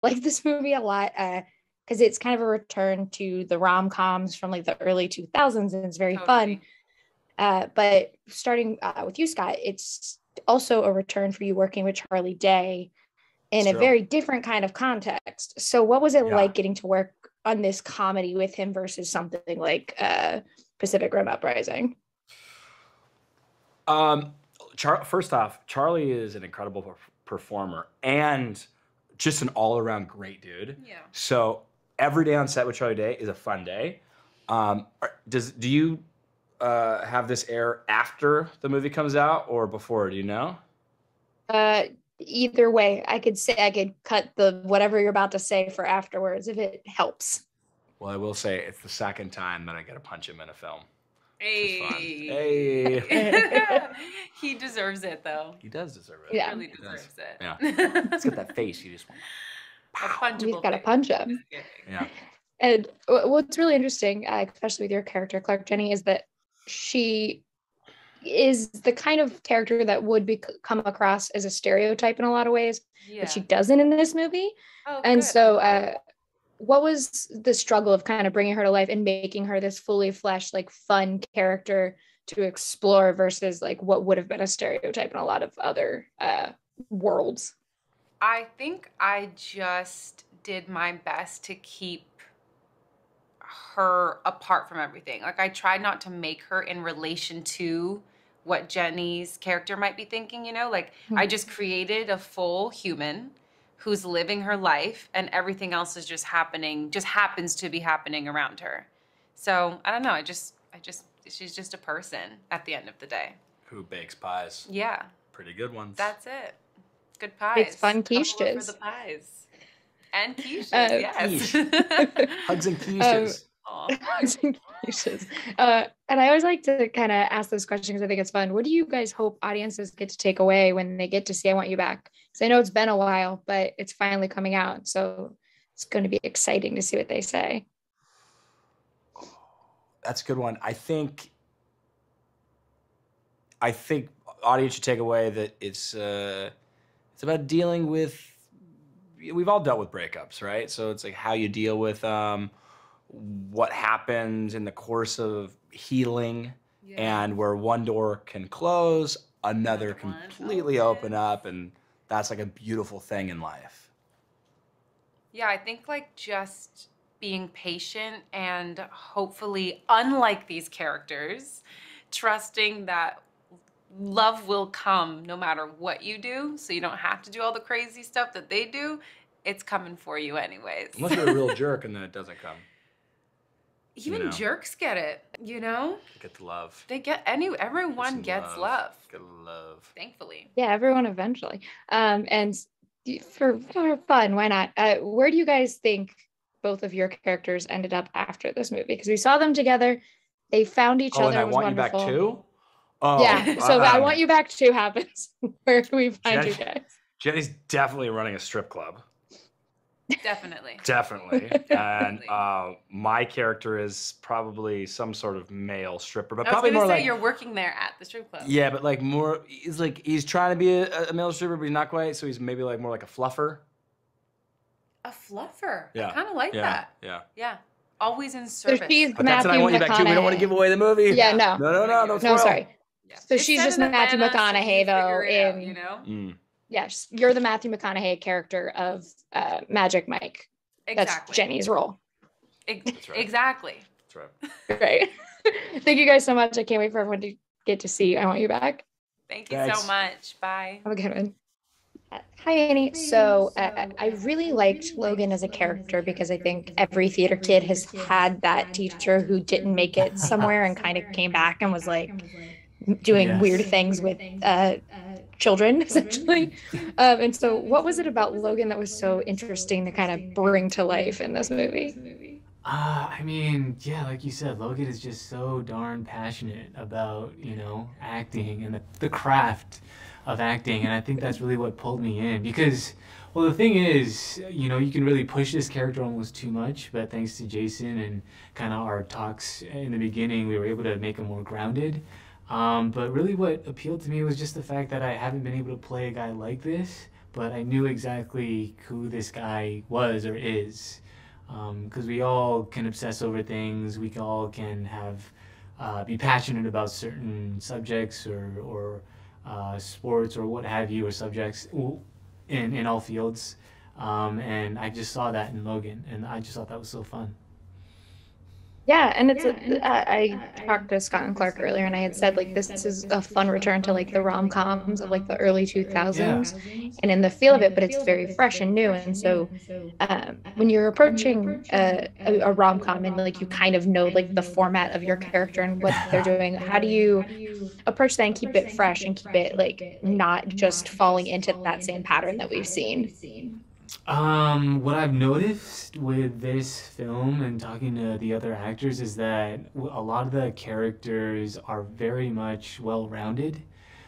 like this movie a lot because it's kind of a return to the rom-coms from like the early 2000s, and it's very fun. Totally. But starting with you, Scott, it's also a return for you working with Charlie Day It's in a true. very different kind of context. So what was it Yeah. like getting to work on this comedy with him versus something like Pacific Rim Uprising? First off, Charlie is an incredible performer and just an all-around great dude. Yeah. So every day on set with Charlie Day is a fun day. Do you have this air after the movie comes out or before? Do you know? Either way, I could cut the whatever you're about to say for afterwards if it helps. Well, I will say it's the second time that I get to punch him in a film. Hey. Hey. He deserves it, though. He does deserve it. Yeah. He really deserves it. Yeah. He's got that face. You just want A punchable You've got to face. punch him. Just kidding. Yeah. And what's really interesting, especially with your character, Clark Jenny, is that she is the kind of character that would come across as a stereotype in a lot of ways, Yeah. but she doesn't in this movie. Oh, And good. so what was the struggle of kind of bringing her to life and making her this fully fleshed, like fun character to explore versus like what would have been a stereotype in a lot of other worlds? I think I just did my best to keep her apart from everything. Like I tried not to make her in relation to what Jenny's character might be thinking, you know? Like I just created a full human who's living her life and everything else is just happens to be happening around her. So, I don't know, she's just a person at the end of the day. Who bakes pies? Yeah. Pretty good ones. That's it. Good pies. It's fun Come over quiches. for the pies. And quiches, yes. Hugs and quiches. Hugs and quiches. And I always like to kind of ask those questions because I think it's fun. What do you guys hope audiences get to take away when they get to see I Want You Back? Because I know it's been a while, but it's finally coming out. So it's going to be exciting to see what they say. That's a good one. I think audience should take away that it's about dealing with. We've all dealt with breakups, right? So it's like how you deal with what happens in the course of healing, and where one door can close, another completely open up, and that's like a beautiful thing in life. Yeah, I think like just being patient and hopefully, unlike these characters, trusting that love will come no matter what you do, so you don't have to do all the crazy stuff that they do. It's coming for you anyways. Unless you're a real jerk and then it doesn't come. Even jerks get it, you know? Get the love. They get everyone gets love. Get love. Thankfully. Yeah, everyone eventually. And for fun, why not? Where do you guys think both of your characters ended up after this movie? Because we saw them together. They found each other. And I it was Want wonderful. You Back too? Oh, yeah. So I Want You Back 2 happens. Where do we find you guys? Jenny's definitely running a strip club. Definitely. Definitely. And my character is probably some sort of male stripper, but probably more like you're working there at the strip club. Yeah, but like more, he's trying to be a male stripper, but he's not quite. So he's maybe like more like a fluffer. A fluffer. Yeah. I kind of like that. Yeah. Yeah. Always in service. So she's But that's what I Want You Back too. We don't want to give away the movie. Yeah, no. No, sorry. Yeah. So she's just Matthew McConaughey though in, you know? Yes, you're the Matthew McConaughey character of Magic Mike. Exactly. That's Jenny's role. That's right. Exactly. That's right. Right. Thank you guys so much. I can't wait for everyone to get to see I Want You Back. Thank you so much. Bye. Have a good one. Hi, Annie. So I really liked Logan as a character because I think every theater kid has had that teacher who didn't make it somewhere and kind of came back and was like doing weird things with children, essentially. And so what was it about Logan that was so interesting to kind of bring to life in this movie? I mean, yeah, like you said, Logan is just so darn passionate about, acting and the craft of acting. And I think that's really what pulled me in because, well, the thing is, you can really push this character almost too much, but thanks to Jason and kind of our talks in the beginning, we were able to make him more grounded. But really what appealed to me was just the fact that I haven't been able to play a guy like this but I knew exactly who this guy was or is. Because we all can obsess over things, we all can have be passionate about certain subjects or sports or what have you, or subjects in all fields. And I just saw that in Logan, and I just thought that was so fun. Yeah, and I talked to Scott and Clark earlier, and I had said like this is a fun return to like the rom-coms of like the early Yeah. 2000s and in the feel of it, but it's very fresh and new. And so when you're approaching a rom-com and like you kind of know like the format of your character and what they're doing, how do you approach that and keep it fresh and keep it like not just falling into that same pattern that we've seen? What I've noticed with this film and talking to the other actors is that a lot of the characters are very much well-rounded,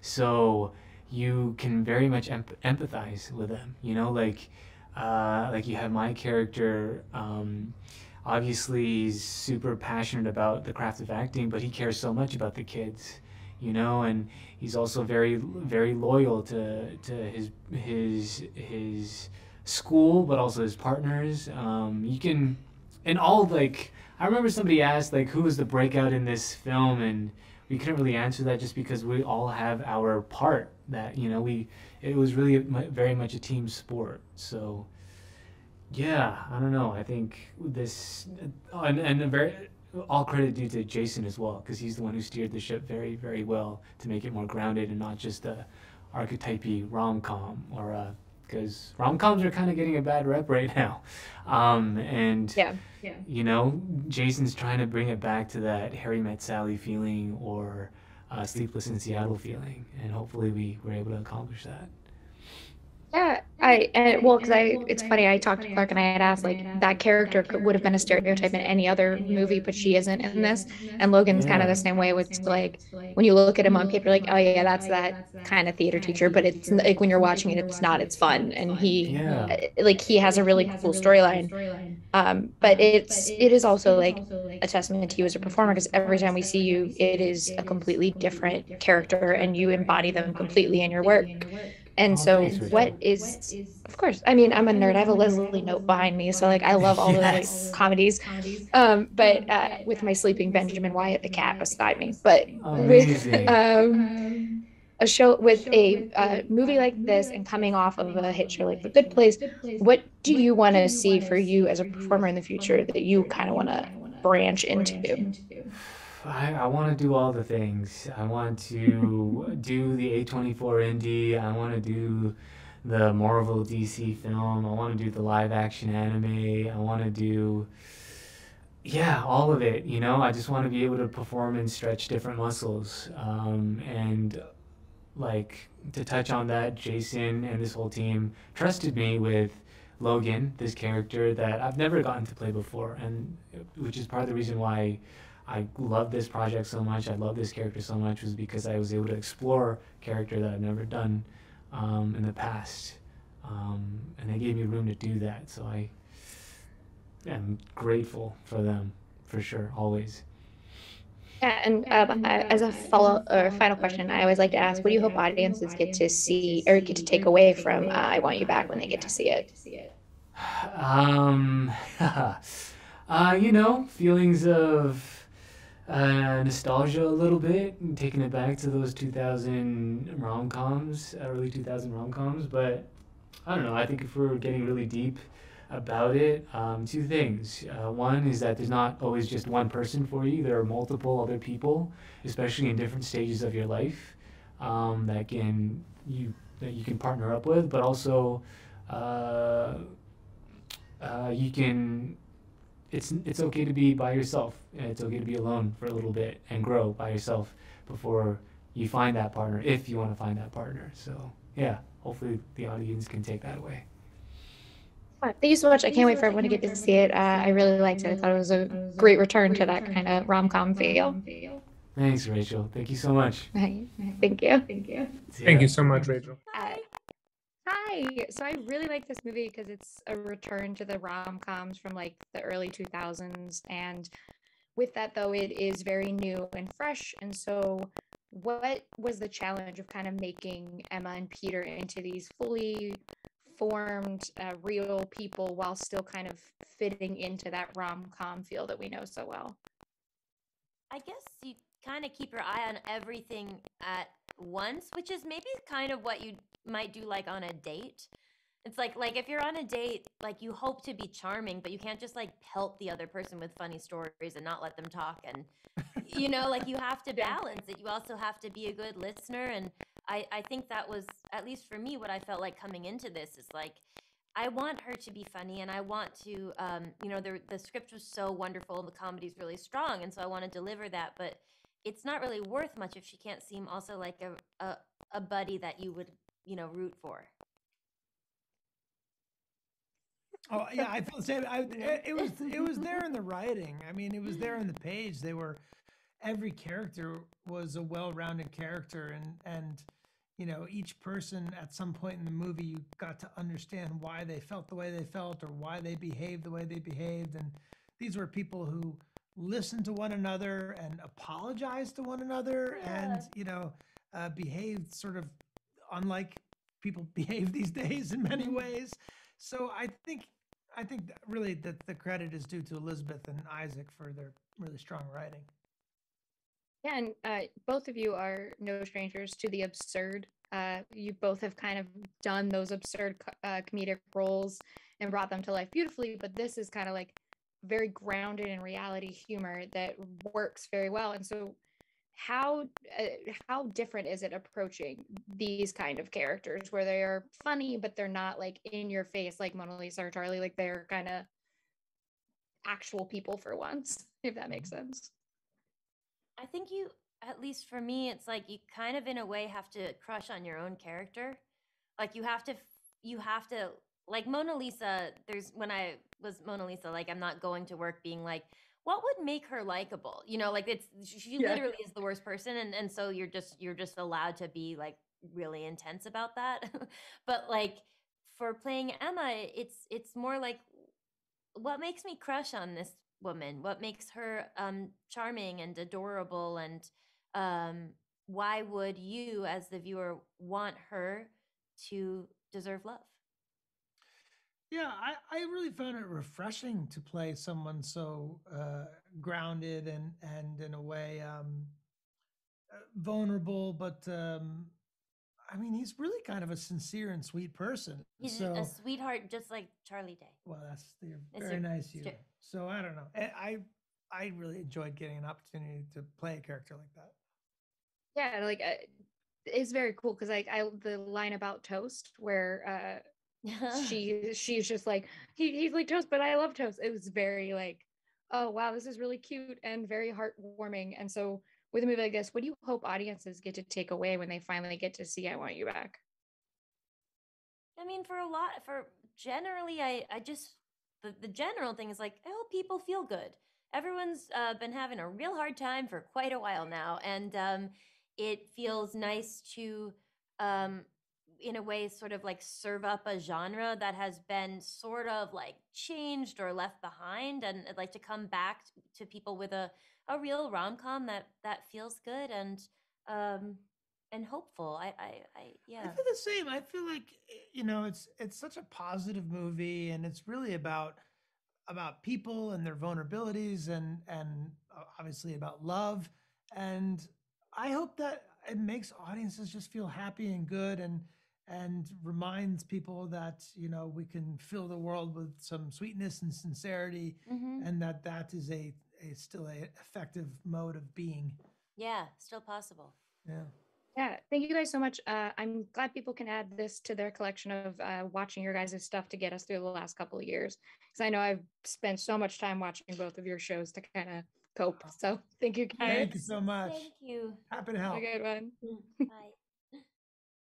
so you can very much empathize with them. You know, like you have my character. Obviously, he's super passionate about the craft of acting, but he cares so much about the kids. You know, and he's also very loyal to his school, but also his partners. You can, and all like, I remember somebody asked like, who was the breakout in this film, and we couldn't really answer that just because we all have our part. That it was really very much a team sport. So yeah, I don't know. I think this and a very all credit due to Jason as well, because he's the one who steered the ship very well to make it more grounded and not just a archetypey rom com or because rom coms are kind of getting a bad rep right now, and Yeah. Jason's trying to bring it back to that Harry Met Sally feeling or Sleepless in Seattle feeling, and hopefully we were able to accomplish that. Yeah, and well, because it's funny. I talked to Clark and I had asked like that character would have been a stereotype in any other movie, but she isn't in this. And Logan's kind of Yeah. the same way. With like when you look at him on paper, like, oh yeah, that's that kind of theater teacher. But it's like when you're watching it, it's not. It's fun, and Yeah. like he has a really cool storyline. But it is also like a testament to you as a performer because every time we see you, it is a completely different character, and you embody them completely in your work. And Oh, so thanks, what Rachel. is of course, I mean, I'm a nerd. I have a Leslie note behind me, so like I love all those like Yes. comedies. But with my sleeping Benjamin Wyatt, the cat beside me. But with Amazing. a show with a movie like this and coming off of a hit show like The Good Place, what do you want to see for you as a performer in the future that you kind of want to branch into? I want to do all the things. I want to do the A24 indie. I want to do the Marvel DC film. I want to do the live action anime. I want to do, yeah, all of it. I just want to be able to perform and stretch different muscles. And like to touch on that, Jason and this whole team trusted me with Logan, this character that I've never gotten to play before, and which is part of the reason why I love this project so much. I love this character so much was because I was able to explore a character that I've never done in the past, and they gave me room to do that. So I am grateful for them, for sure, always. Yeah, and as a follow or final question, I always like to ask, what do you hope audiences get to see or get to take away from I Want You Back when they get to see it? Um, feelings of nostalgia a little bit, and taking it back to those 2000 rom-coms, early 2000 rom-coms. But I don't know. I think if we're getting really deep about it, two things. One is that there's not always just one person for you. There are multiple other people, especially in different stages of your life, that you can partner up with. But also, uh, you can. It's okay to be by yourself. It's okay to be alone for a little bit and grow by yourself before you find that partner, if you want to find that partner. So yeah, hopefully the audience can take that away. Thank you so much. I can't wait for everyone to get to see it. I really liked it. I thought it was a great return to that kind of rom-com feel. Thanks, Rachel. Thank you so much. Right. Thank you. Thank you so much, Rachel. Uh, Hi. So I really like this movie because it's a return to the rom-coms from like the early 2000s. And with that, though, it is very new and fresh. And so, what was the challenge of kind of making Emma and Peter into these fully informed, real people while still kind of fitting into that rom-com feel that we know so well. I guess you kind of keep your eye on everything at once, which is maybe kind of what you might do like on a date. It's like if you're on a date, like you hope to be charming, but you can't just like pelt the other person with funny stories and not let them talk. And like you have to balance it. You also have to be a good listener. And I think that was, at least for me, what I felt like coming into this is like, I want her to be funny, and I want to, the script was so wonderful, and the comedy's really strong, and so I want to deliver that. But it's not really worth much if she can't seem also like a buddy that you would, root for. Oh yeah, I feel the same. It was there in the writing. I mean, it was there in the page. Every character was a well-rounded character, and each person at some point in the movie, you got to understand why they felt the way they felt or why they behaved the way they behaved. And these were people who listened to one another and apologized to one another, and behaved sort of unlike people behave these days in many ways. So I think that really that the credit is due to Elizabeth and Isaac for their really strong writing. Yeah, and both of you are no strangers to the absurd. You both have kind of done those absurd comedic roles and brought them to life beautifully, but this is kind of like very grounded in reality humor that works very well. And so how different is it approaching these kind of characters where they are funny, but they're not like in your face like Mona Lisa or Charlie, like they're kind of actual people for once, if that makes sense? I think at least for me, it's like you kind of in a way have to crush on your own character. Like you have to like Mona Lisa, when I was Mona Lisa, like I'm not going to work being like, what would make her likable? Like she literally is the worst person. And so you're just allowed to be like really intense about that. But like for playing Emma, it's more like, what makes me crush on this woman? What makes her charming and adorable? And why would you, as the viewer, want her to deserve love? Yeah, I really found it refreshing to play someone so grounded and in a way vulnerable, but I mean, he's really kind of a sincere and sweet person. He's a sweetheart, just like Charlie Day. Well, that's very nice of you. So I don't know. I really enjoyed getting an opportunity to play a character like that. Yeah, like it's very cool because like the line about toast where she's just like he's like toast, but I love toast. It was very like, oh wow, this is really cute and very heartwarming. And so with a movie like this, what do you hope audiences get to take away when they finally get to see I Want You Back? I mean, generally, I just, the general thing is like, I hope people feel good. Everyone's been having a real hard time for quite a while now. And it feels nice to, in a way, sort of like serve up a genre that has been sort of like changed or left behind, and I'd like to come back to people with a real rom-com that feels good and hopeful. Yeah. I feel the same. I feel like it's such a positive movie, and it's really about people and their vulnerabilities, and obviously about love. And I hope that it makes audiences just feel happy and good, and reminds people that we can fill the world with some sweetness and sincerity, and that is still a effective mode of being. Yeah, still possible. Yeah. Yeah, thank you guys so much. I'm glad people can add this to their collection of watching your guys' stuff to get us through the last couple of years. Because I know I've spent so much time watching both of your shows to kind of cope. So thank you guys. Thank you so much. Thank you. Happy to help. Have a good one. Bye.